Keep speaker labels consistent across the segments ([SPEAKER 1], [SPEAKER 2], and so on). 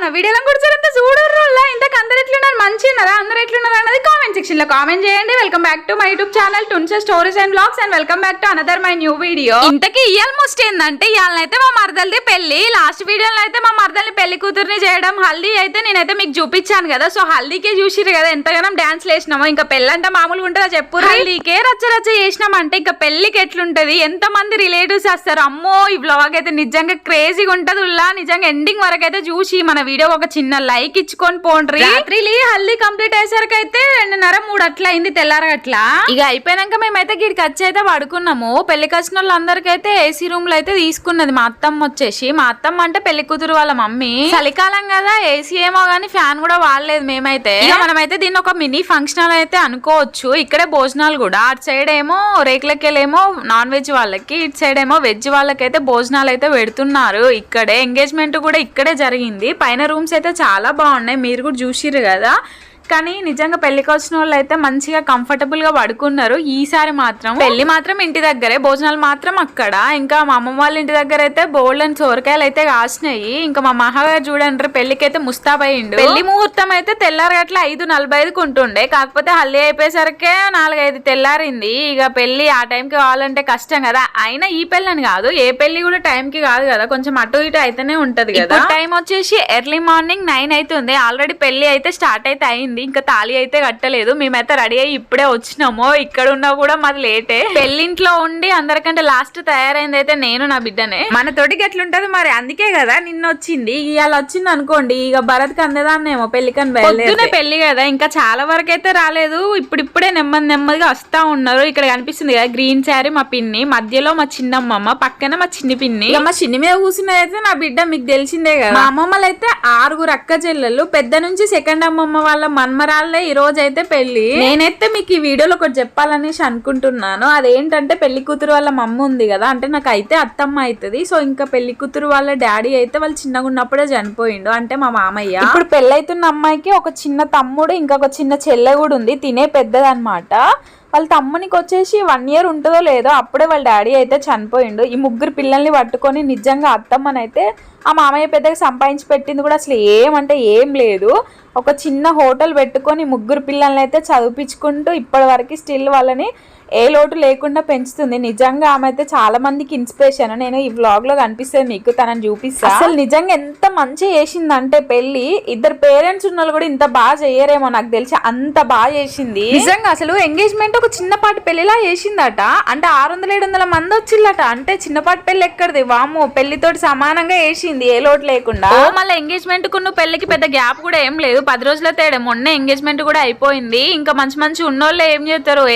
[SPEAKER 1] మన వీడియోలో కూర్చోరంతా చూడర్రోల్లా ఇంతకు అందరు ఎట్లున్నారు మంచిన్నారా అందరు ఎట్లున్నారు అన్నది కామెంట్ సెక్షన్ లో కామెంట్ చేయండి. Welcome back to my YouTube channel టున్సే stories and blogs and welcome back to another my new video. ఇంతకీ ఆల్మోస్ట్ ఏందంటే ఇయాలనైతే మా మరదల్ది పెళ్లి. లాస్ట్ వీడియోలో అయితే మా మరదల్ని పెళ్లి కూతుర్ని చేయడం, హల్దీ అయితే నేనైతే మీకు చూపించాను కదా. సో హల్దీకే చూసిరు కదా ఎంతగానో డాన్స్ వేసినామో. ఇంకా పెళ్ళంటే మామూలుగా ఉంటుందా చెప్పు. హల్దీకే రచ్చ రచ్చ చేసినామంటే ఇంకా పెళ్లికి ఎట్లుంటది, ఎంత మంది రిలేటివ్స్ వస్తారు. అమ్మో ఈ వ్లాగ్ అయితే నిజంగా క్రేజీగా ఉంటది. నిజంగా ఎండింగ్ వరకు అయితే చూసి మన వీడియో ఒక చిన్న లైక్ ఇచ్చుకొని పోండ్రి. రాత్రి హల్దీ కంప్లీట్ అయ్యేసరికి అయితే 2:30-3 అట్లా అయింది తెల్లారగట్లా. ఇక అయిపోయినాక మేమైతే గిడికి వచ్చి అయితే పడుకున్నాము. పెళ్లికి వచ్చిన వాళ్ళందరికైతే ఏసీ రూమ్ లో అయితే తీసుకున్నది మా అత్తమ్మ వచ్చేసి. మా అత్తమ్మ అంటే పెళ్లి కూతురు వాళ్ళ మమ్మీ. చలికాలం కదా ఏసీ ఏమో గానీ ఫ్యాన్ కూడా వాడలేదు మేమైతే. ఇక మనమైతే దీన్ని ఒక మినీ ఫంక్షన్ అయితే అనుకోవచ్చు. ఇక్కడే భోజనాలు కూడా అటు సైడ్ ఏమో రేకులకెళ్ళేమో నాన్ వెజ్ వాళ్ళకి, ఇటు సైడ్ ఏమో వెజ్ వాళ్ళకైతే భోజనాలు అయితే పెడుతున్నారు. ఇక్కడే ఎంగేజ్మెంట్ కూడా ఇక్కడే జరిగింది. పైన రూమ్స్ అయితే చాలా బాగున్నాయి, మీరు కూడా చూసిర్రు కదా. కానీ నిజంగా పెళ్లికి వచ్చిన వాళ్ళు అయితే మంచిగా కంఫర్టబుల్ గా పడుకున్నారు. ఈసారి మాత్రం పెళ్లి మాత్రం ఇంటి దగ్గరే, భోజనాలు మాత్రం అక్కడ. ఇంకా మా అమ్మమ్మ వాళ్ళ ఇంటి దగ్గర అయితే బోల్డ్ అండ్ సోరకాయలు అయితే కాసినాయి. ఇంకా మా మహాగారు చూడండి పెళ్లికి అయితే ముస్తాబయ్యిండు. పెళ్లి ముహూర్తం అయితే తెల్లారగట్ల 5:45కి ఉంటుండే, కాకపోతే హల్దీ అయిపోయేసరికి 4-5 తెల్లారింది. ఇక పెళ్లి ఆ టైంకి కావాలంటే కష్టం కదా. అయినా ఈ పెళ్లి అని కాదు, ఏ పెళ్లి కూడా టైం కి కాదు కదా, కొంచెం అటు ఇటు అయితేనే ఉంటది కదా. టైం వచ్చేసి ఎర్లీ మార్నింగ్ 9 అవుతుంది. ఆల్రెడీ పెళ్లి అయితే స్టార్ట్ అయితే అయింది. ఇంకా తాళి అయితే కట్టలేదు. మేమైతే రెడీ అయ్యి ఇప్పుడే వచ్చినాము. ఇక్కడ ఉన్నా కూడా మాది లేటే. పెళ్లింట్లో ఉండి అందరికంటే లాస్ట్ తయారైంది అయితే నేను నా బిడ్డనే. మన తోటికి ఎట్లుంటది మరి, అందుకే కదా నిన్న వచ్చింది. ఇవాళ వచ్చింది అనుకోండి ఇక భరత్కి అందేదాన్నేమో పెళ్లికని పొద్దునే పెళ్లి కదా, ఇంకా చాలా వరకు అయితే రాలేదు. ఇప్పుడిప్పుడే నెమ్మదిగా వస్తా ఉన్నారు. ఇక్కడ కనిపిస్తుంది కదా గ్రీన్ శారీ మా పిన్ని, మధ్యలో మా చిన్నమ్మమ్మ, పక్కన మా చిన్ని పిన్ని. మా చిన్ని మీద కూర్చున్నది అయితే నా బిడ్డ, మీకు తెలిసిందే కదా. మా అమ్మమ్మలు అయితే 6 అక్క చెల్లెళ్ళు, పెద్ద నుంచి సెకండ్ అమ్మమ్మ వాళ్ళ మన్మరాళ్ళే ఈ రోజు అయితే పెళ్లి. నేనైతే మీకు ఈ వీడియోలో ఒకటి చెప్పాలనేసి అనుకుంటున్నాను. అదేంటంటే పెళ్లి కూతురు వాళ్ళ మమ్మ ఉంది కదా, అంటే నాకు అయితే అత్తమ్మ అవుతుంది. సో ఇంకా పెళ్లి కూతురు వాళ్ళ డాడీ అయితే వాళ్ళు చిన్నగా ఉన్నప్పుడే చనిపోయిండు, అంటే మా మామయ్య. ఇప్పుడు పెళ్ళైతున్న అమ్మాయికి ఒక చిన్న తమ్ముడు, ఇంకొక చిన్న చెల్లె కూడా ఉంది, తినే పెద్దదన్నమాట. వాళ్ళ తమ్మునికి వచ్చేసి 1 year ఉంటుందో లేదో అప్పుడే వాళ్ళ డాడీ అయితే చనిపోయిండు. ఈ 3 పిల్లల్ని పట్టుకొని నిజంగా అత్తమ్మనైతే ఆ మామయ్య పెద్దగా సంపాదించి పెట్టింది కూడా అసలు ఏమంటే ఏం లేదు. ఒక చిన్న హోటల్ పెట్టుకొని 3 పిల్లల్ని అయితే చదివించుకుంటూ ఇప్పటి వరకు స్టిల్ వాళ్ళని ఏ లోటు లేకుండా పెంచుతుంది. నిజంగా ఆమె అయితే చాలా మందికి ఇన్స్పిరేషన్. నేను ఈ వ్లాగ్ లో కనిపిస్తుంది మీకు, తనని చూపిస్తా. అసలు నిజంగా ఎంత మంచి చేసిందంటే పెళ్లి, 2 పేరెంట్స్ ఉన్న వాళ్ళు కూడా ఇంత బాగా చేయరేమో నాకు తెలిసి, అంత బాగా చేసింది. నిజంగా అసలు ఎంగేజ్మెంట్ ఒక చిన్నపాటి పెళ్లిలా చేసిందట. అంటే 600-700 మంది వచ్చిల్లట. అంటే చిన్నపాటి పెళ్లి ఎక్కడిది, వాము పెళ్లితోటి సమానంగా చేసింది ఏ లోటు లేకుండా. మళ్ళీ ఎంగేజ్మెంట్ కు నువ్వు పెళ్లికి పెద్ద గ్యాప్ కూడా ఏం లేదు, 10 రోజుల తేడా. మొన్న ఎంగేజ్మెంట్ కూడా అయిపోయింది. ఇంకా మంచి ఉన్నోళ్ళు ఏం చేస్తారు,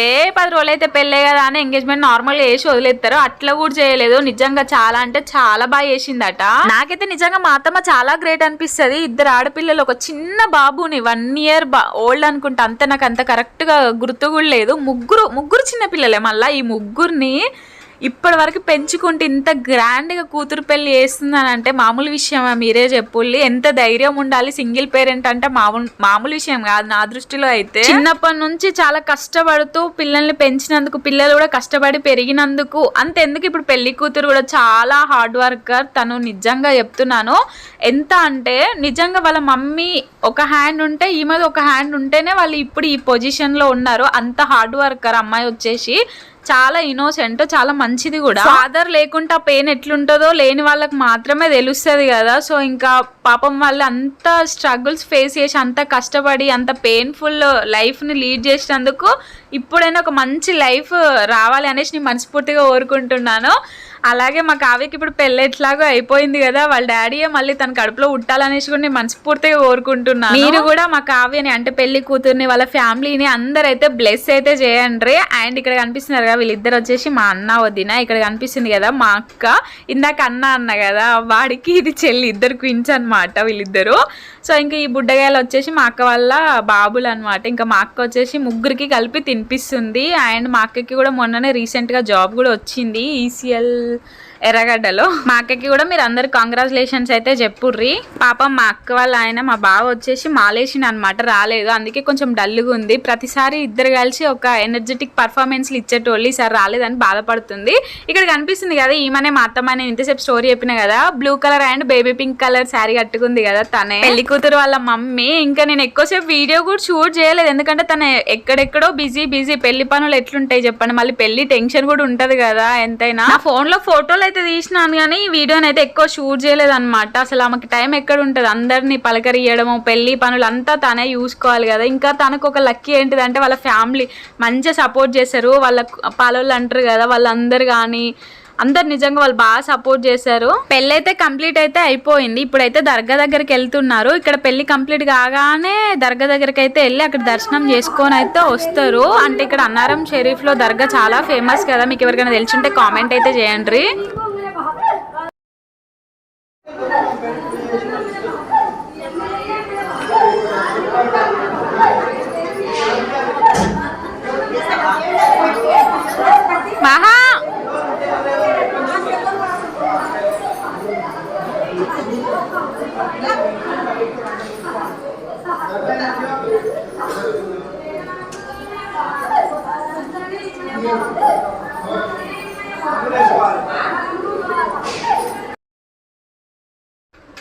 [SPEAKER 1] 10 రోజులు అయితే పెళ్ళే కదా అని ఎంగేజ్మెంట్ నార్మల్ గా వేసి వదిలేస్తారు. అట్లా కూడా చేయలేదు. నిజంగా చాలా అంటే చాలా బాగా చేసిందట. నాకైతే నిజంగా మా అత్తమ్మ చాలా గ్రేట్ అనిపిస్తుంది. 2 ఆడపిల్లలు, ఒక చిన్న బాబుని 1 year ఓల్డ్ అనుకుంటా, అంతే నాకు అంత కరెక్ట్ గా గుర్తు కూడా లేదు. ముగ్గురు చిన్న పిల్లలే. మళ్ళీ ఈ 3 ఇప్పటి వరకు పెంచుకుంటే ఇంత గ్రాండ్ గా కూతురు పెళ్లి చేస్తుందని అంటే మామూలు విషయమా, మీరే చెప్పుల్లి. ఎంత ధైర్యం ఉండాలి సింగిల్ పేరెంట్ అంటే, మామూలు విషయం కాదు నా దృష్టిలో అయితే. చిన్నప్పటి నుంచి చాలా కష్టపడుతూ పిల్లల్ని పెంచినందుకు, పిల్లలు కూడా కష్టపడి పెరిగినందుకు, అంతెందుకు ఇప్పుడు పెళ్లి కూతురు కూడా చాలా హార్డ్ వర్కర్ తను. నిజంగా చెప్తున్నాను. ఎంత అంటే నిజంగా వాళ్ళ మమ్మీ ఒక హ్యాండ్ ఉంటే ఈమె ఒక హ్యాండ్ ఉంటేనే వాళ్ళు ఇప్పుడు ఈ పొజిషన్ లో ఉన్నారు. అంత హార్డ్ వర్కర్ అమ్మాయి వచ్చేసి. చాలా ఇన్నోసెంట్, చాలా మంచిది కూడా. ఫాదర్ లేకుండా పెయిన్ ఎట్లుంటుందో లేని వాళ్ళకి మాత్రమే తెలుస్తుంది కదా. సో ఇంకా పాపం వాళ్ళు అంత స్ట్రగుల్స్ ఫేస్ చేసి, అంత కష్టపడి, అంత పెయిన్ఫుల్ లైఫ్ ని లీడ్ చేసినందుకు ఇప్పుడైనా ఒక మంచి లైఫ్ రావాలి అనేసి నేను మనస్ఫూర్తిగా కోరుకుంటున్నాను. అలాగే మా కావ్యకి ఇప్పుడు పెళ్ళి ఎట్లాగో అయిపోయింది కదా, వాళ్ళ డాడీయే మళ్ళీ తన కడుపులో ఉట్టాలనేసి కూడా నేను మనస్ఫూర్తిగా కోరుకుంటున్నాను. మీరు కూడా మా కావ్యని అంటే పెళ్లి కూతుర్ని, వాళ్ళ ఫ్యామిలీని అందరైతే బ్లెస్ అయితే చేయండి. అండ్ ఇక్కడ కనిపిస్తున్నారు కదా వీళ్ళిద్దరు వచ్చేసి మా అన్న వదిన. ఇక్కడ కనిపిస్తుంది కదా మా అక్క. ఇందాక అన్న కదా, వాడికి ఇది చెల్లి, 2 క్విన్స్ అనమాట వీళ్ళిద్దరు. సో ఇంకా ఈ బుడ్డగాయలు వచ్చేసి మా అక్క వాళ్ళ బాబులు అనమాట. ఇంకా మా అక్క వచ్చేసి 3కి కలిపి తినిపిస్తుంది. అండ్ మా అక్కకి కూడా మొన్ననే రీసెంట్ గా జాబ్ కూడా వచ్చింది. ECL ఎర్రగడ్డలో. మా అక్కకి కూడా మీరు అందరు కాంగ్రాచులేషన్స్ అయితే చెప్పుర్రి. పాపం మా అక్క వాళ్ళ ఆయన మా బావ వచ్చేసి మాలేసిన అనమాట, రాలేదు, అందుకే కొంచెం డల్గా ఉంది. ప్రతిసారి ఇద్దరు కలిసి ఒక ఎనర్జెటిక్ పర్ఫార్మెన్స్లు ఇచ్చేటోళ్ళు, ఈసారి రాలేదని బాధపడుతుంది. ఇక్కడ కనిపిస్తుంది కదా ఈమెనే మా అత్తమ్మ, నేను ఇంతసేపు స్టోరీ చెప్పిన కదా, blue colour and baby pink colour sari కట్టుకుంది కదా, తనే పెళ్లి కూతురు వాళ్ళ మమ్మీ. ఇంకా నేను ఎక్కువసేపు వీడియో కూడా షూట్ చేయలేదు, ఎందుకంటే తను ఎక్కడెక్కడో బిజీ పెళ్లి పనులు ఎట్లుంటాయి చెప్పండి, మళ్ళీ పెళ్లి టెన్షన్ కూడా ఉంటది కదా ఎంతైనా. నా ఫోన్ లో ఫోటోలు అయితే తీసినాను కానీ వీడియోని అయితే ఎక్కువ షూట్ చేయలేదు అనమాట. అసలు ఆమెకి టైం ఎక్కడ ఉంటది, అందరినీ పలకరియడము, పెళ్లి పనులు అంతా తనే చూసుకోవాలి కదా. ఇంకా తనకు ఒక లక్కీ ఏంటిదంటే వాళ్ళ ఫ్యామిలీ మంచిగా సపోర్ట్ చేశారు, వాళ్ళ పాలోళ్ళు అంటారు కదా వాళ్ళందరు కానీ అందరు నిజంగా వాళ్ళు బాగా సపోర్ట్ చేశారు. పెళ్లి అయితే కంప్లీట్ అయితే అయిపోయింది, ఇప్పుడైతే దర్గా దగ్గరికి వెళ్తున్నారు. ఇక్కడ పెళ్లి కంప్లీట్ కాగానే దర్గా దగ్గరికి అయితే వెళ్ళి అక్కడ దర్శనం చేసుకొని అయితే వస్తారు. అంటే ఇక్కడ అన్నారం షరీఫ్ లో దర్గా చాలా ఫేమస్ కదా, మీకు ఎవరికైనా తెలిసింటే కామెంట్ అయితే చేయండి. మహా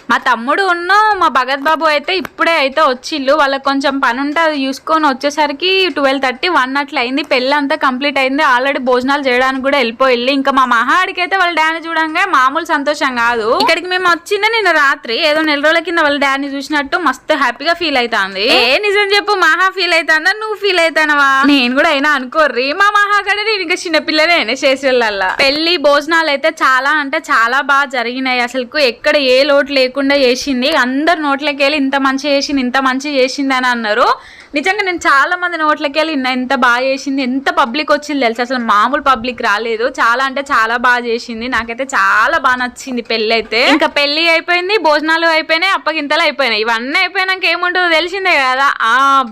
[SPEAKER 1] మా తమ్ముడు ఉన్న మా భగత్ బాబు అయితే ఇప్పుడే అయితే వచ్చిళ్ళు, వాళ్ళకి కొంచెం పని ఉంటే అది చూసుకొని వచ్చేసరికి 12:30 1 అట్లా అయింది. పెళ్ళి అంతా కంప్లీట్ అయింది, ఆల్రెడీ భోజనాలు చేయడానికి కూడా వెళ్ళిపోయిల్లు. ఇంకా మా మహాడికి అయితే వాళ్ళ డాడీ చూడంగా మామూలు సంతోషం కాదు. ఇక్కడికి మేము వచ్చిందే నిన్న రాత్రి, ఏదో 4 రోజుల కింద వాళ్ళ డాడీని చూసినట్టు మస్తు హ్యాపీగా ఫీల్ అవుతుంది. ఏ నిజం చెప్పు, మహా ఫీల్ అవుతుందా నువ్వు ఫీల్ అవుతానవా? నేను కూడా అయినా అనుకోర్రి, మా మహాగడ నేను ఇంకా చిన్నపిల్లనే చేసేళ్ళల్లా. పెళ్లి భోజనాలు అయితే చాలా అంటే చాలా బాగా జరిగినాయి, అసలు ఎక్కడ ఏ లోటు లేకుండా చేసింది. అందరు నోట్లకి వెళ్ళి ఇంత మంచి చేసింది, ఇంత మంచి చేసింది అని అన్నారు. నిజంగా నేను చాలా మంది నోట్లకి వెళ్ళి ఎంత బాగా చేసింది, ఎంత పబ్లిక్ వచ్చింది తెలుసు, అసలు మామూలు పబ్లిక్ రాలేదు, చాలా అంటే చాలా బాగా చేసింది. నాకైతే చాలా బాగా నచ్చింది పెళ్లి అయితే. ఇంకా పెళ్లి అయిపోయింది, భోజనాలు అయిపోయినాయి, అప్పగింతలు అయిపోయినాయి. ఇవన్నీ అయిపోయినాక ఏముంటుందో తెలిసిందే కదా,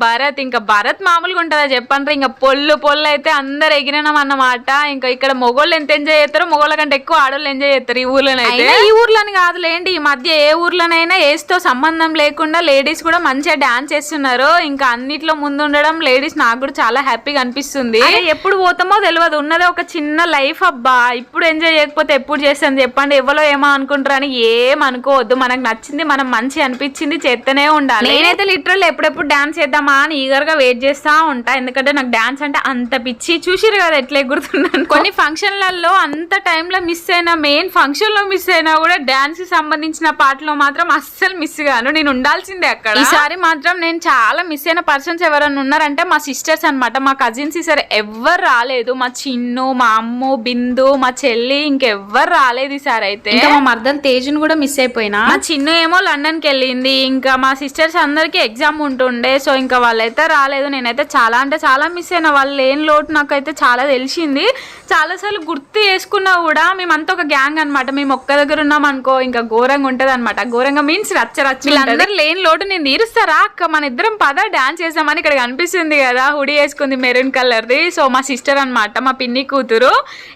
[SPEAKER 1] భరత్. ఇంకా భరత్ మామూలుగా ఉంటుందా చెప్పండి, ఇంకా పొల్లు అయితే అందరు ఎగిరినాం అన్నమాట. ఇంకా ఇక్కడ మొగోళ్ళు ఎంత ఎంజాయ్ చేస్తారో మొగోళ్ళ కంటే ఎక్కువ ఆడోళ్ళు ఎంజాయ్ చేస్తారు ఈ ఊర్లోనైతే. ఈ ఊర్లోని కాదులేండి, ఈ మధ్య ఏ ఊర్లోనైనా ఏస్తో సంబంధం లేకుండా లేడీస్ కూడా మంచిగా డాన్స్ చేస్తున్నారు. ఇంకా అన్నిట్లో ముందు ఉండడం లేడీస్ నాకు కూడా చాలా హ్యాపీగా అనిపిస్తుంది. ఎప్పుడు పోతామో తెలియదు, ఉన్నదే ఒక చిన్న లైఫ్ అబ్బా, ఇప్పుడు ఎంజాయ్ చేయకపోతే ఎప్పుడు చేస్తాను చెప్పండి. ఎవరో ఏమో అనుకుంటారని ఏం అనుకోవద్దు, మనకు నచ్చింది మనం మంచి అనిపించింది చేస్తూనే ఉండాలి. నేనైతే లిటరల్ ఎప్పుడెప్పుడు డాన్స్ చేద్దామా అని ఈగర్ గా వెయిట్ చేస్తా ఉంటా, ఎందుకంటే నాకు డాన్స్ అంటే అంత పిచ్చి. చూసిరు కదా ఎట్లా ఎగురుతున్నాను. కొన్ని ఫంక్షన్లలో అంత టైంలో మిస్ అయినా, మెయిన్ ఫంక్షన్ లో మిస్ అయినా కూడా డాన్స్ కి సంబంధించిన పాటలో మాత్రం అస్సలు మిస్ గాను, నేను ఉండాల్సిందే అక్కడ. ఈసారి మాత్రం నేను చాలా మిస్ అయిన పర్సన్స్ ఎవరైనా ఉన్నారంటే మా సిస్టర్స్ అనమాట, మా కజిన్స్ ఈసారి ఎవ్వరు రాలేదు. మా చిన్ను, మా అమ్ము, బిందు, మా చెల్లి ఇంకెవ్వరు రాలేదు ఈసారి అయితే. ఇంకా మా మర్దల్ తేజుని కూడా మిస్ అయిపోయినా. మా చిన్ను ఏమో లండన్ కి వెళ్ళింది, ఇంకా మా సిస్టర్స్ అందరికి ఎగ్జామ్ ఉంటుండే, సో ఇంకా వాళ్ళైతే రాలేదు. నేనైతే చాలా అంటే చాలా మిస్ అయినా, వాళ్ళు లేని లోటు నాకైతే చాలా తెలిసింది. చాలాసార్లు గుర్తు చేసుకున్నా కూడా మేమంతా ఒక గ్యాంగ్ అనమాట, మేము ఒక్క దగ్గర ఉన్నాం అనుకో ఇంకా ఘోరంగా ఉంటది అనమాట. ఘోరంగా మీన్స్ రచ్చ వీళ్ళందరూ లేని లోటు నేను తీరుస్తారా అక్క, మన ఇద్దరం పద డాన్స్ చేసామని. ఇక్కడ కనిపిస్తుంది కదా హుడీ వేసుకుంది మెరూన్ కలర్ది, సో మా సిస్టర్ అనమాట, మా పిన్ని కూతురు.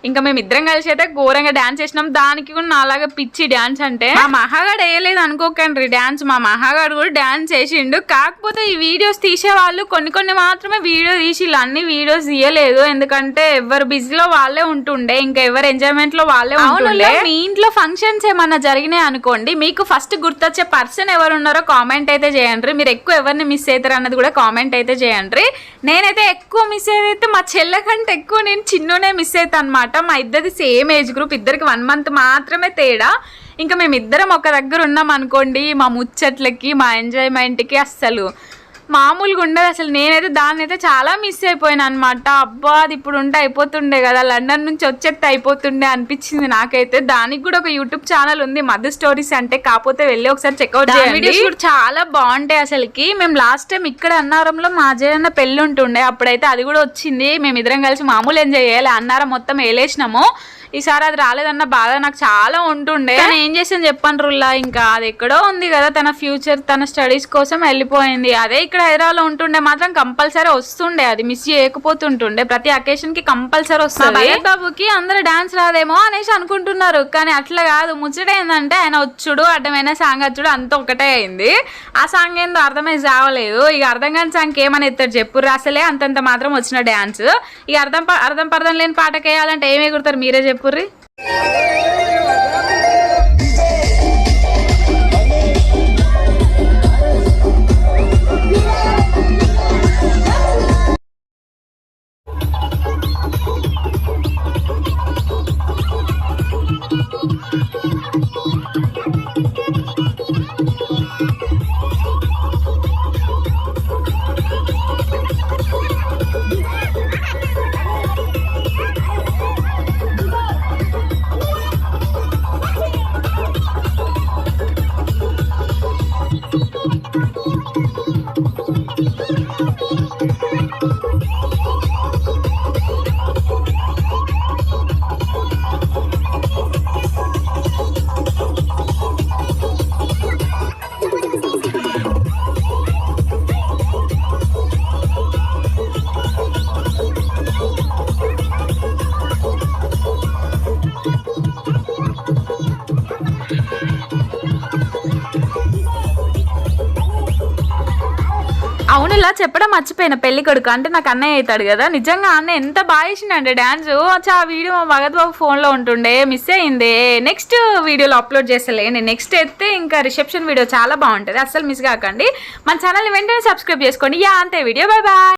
[SPEAKER 1] ఇంకా మేము ఇద్దరం కలిసి అయితే ఘోరంగా డాన్స్ చేసినాం. దానికి కూడా నాలాగా పిచ్చి డాన్స్ అంటే. మా మహాగాడు వేయలేదు అనుకోకండి డాన్స్, మా మహాగాడు కూడా డాన్స్ చేసిండు. కాకపోతే ఈ వీడియోస్ తీసే వాళ్ళు కొన్ని మాత్రమే వీడియో తీసిళ్ళు, అన్ని వీడియోస్ తీయలేదు, ఎందుకంటే ఎవరు బిజీలో వాళ్ళే ఉంటుండే, ఇంకా ఎవరు ఎంజాయ్మెంట్ లో వాళ్ళే ఉంటుండే. మీ ఇంట్లో ఫంక్షన్స్ ఏమన్నా జరిగినాయి అనుకోండి, మీకు ఫస్ట్ గుర్తొచ్చే పర్సన్ ఎవరు ఉన్నారో కామెంట్ అయితే చేయండి. మీరు ఎక్కువ ఎవరిని మిస్ అవుతారు అన్నది కూడా కామెంట్ అయితే చేయండి. నేనైతే ఎక్కువ మిస్ అయ్యేదైతే మా చెల్లె కంటే ఎక్కువ నేను చిన్నునే మిస్ అవుతాను అనమాట. మా ఇద్దరిది సేమ్ ఏజ్ గ్రూప్, ఇద్దరికి 1 month మాత్రమే తేడా. ఇంకా మేమిద్దరం ఒక దగ్గర ఉన్నాం అనుకోండి, మా ముచ్చట్లకి మా ఎంజాయ్మెంట్కి అస్సలు మామూలుగా ఉండదు అసలు. నేనైతే దాన్ని అయితే చాలా మిస్ అయిపోయాను అనమాట. అబ్బా అది ఇప్పుడు ఉంటే అయిపోతుండే కదా, లండన్ నుంచి వచ్చేస్తే అయిపోతుండే అనిపించింది నాకైతే. దానికి కూడా ఒక యూట్యూబ్ ఛానల్ ఉంది, మధు స్టోరీస్ అంటే, కాకపోతే వెళ్ళి ఒకసారి చెక్అవుట్ చేయండి. వీడియోస్ కూడా చాలా బాగుంటాయి అసలుకి. మేము లాస్ట్ టైం ఇక్కడ అన్నారంలో మా అజయ్ అన్న పెళ్ళి ఉంటుండే, అప్పుడైతే అది కూడా వచ్చింది. మేము ఇద్దరం కలిసి మామూలు ఎంజాయ్ చేయాలి, అన్నారం మొత్తం వేలేసినాము. ఈసారి అది రాలేదన్న బాధ నాకు చాలా ఉంటుండే. కానీ ఏం చేసాను చెప్పండి రుల్లా, ఇంకా అది ఎక్కడో ఉంది కదా, తన ఫ్యూచర్ తన స్టడీస్ కోసం వెళ్ళిపోయింది. అదే ఇక్కడ హైదరాబాద్ లో ఉంటుండే మాత్రం కంపల్సరీ వస్తుండే, అది మిస్ చేయకపోతుంటుండే. ప్రతి అకేషన్ కి కంపల్సరీ వస్తుంది. బాబుకి అందరూ డాన్స్ రాదేమో అనేసి అనుకుంటున్నారు, కానీ అట్లా కాదు. ముచ్చట ఏంటంటే ఆయన వచ్చుడు అడ్డమైన సాంగ్ వచ్చుడు అంత ఒకటే అయింది. ఆ సాంగ్ ఏందో అర్థమై రావలేదు. ఇక అర్థం కాని సాంగ్ ఏమని ఎత్తాడు చెప్పుర్రు, అసలే అంతంత మాత్రం వచ్చిన డాన్స్. ఇక అర్థం పర్థం లేని పాటకి వేయాలంటే ఏమి ఎగురుతారు మీరే చెప్పుర్రి. అవును, ఇలా చెప్పడం మర్చిపోయిన. పెళ్లి కొడుకు అంటే నాకు అన్నయ్య అవుతాడు కదా, నిజంగా అన్న ఎంత బాగా వేసిండే డాన్స్. ఆ వీడియో మా భగత్ బాబు ఫోన్ లో ఉంటుండే, మిస్ అయింది. నెక్స్ట్ వీడియోలో అప్లోడ్ చేస్తలేండి. నెక్స్ట్ అయితే ఇంకా రిసెప్షన్ వీడియో చాలా బాగుంటుంది, అస్సలు మిస్ కాకండి. మన ఛానల్ని వెంటనే సబ్స్క్రైబ్ చేసుకోండి. అంతే వీడియో, బాయ్ బాయ్.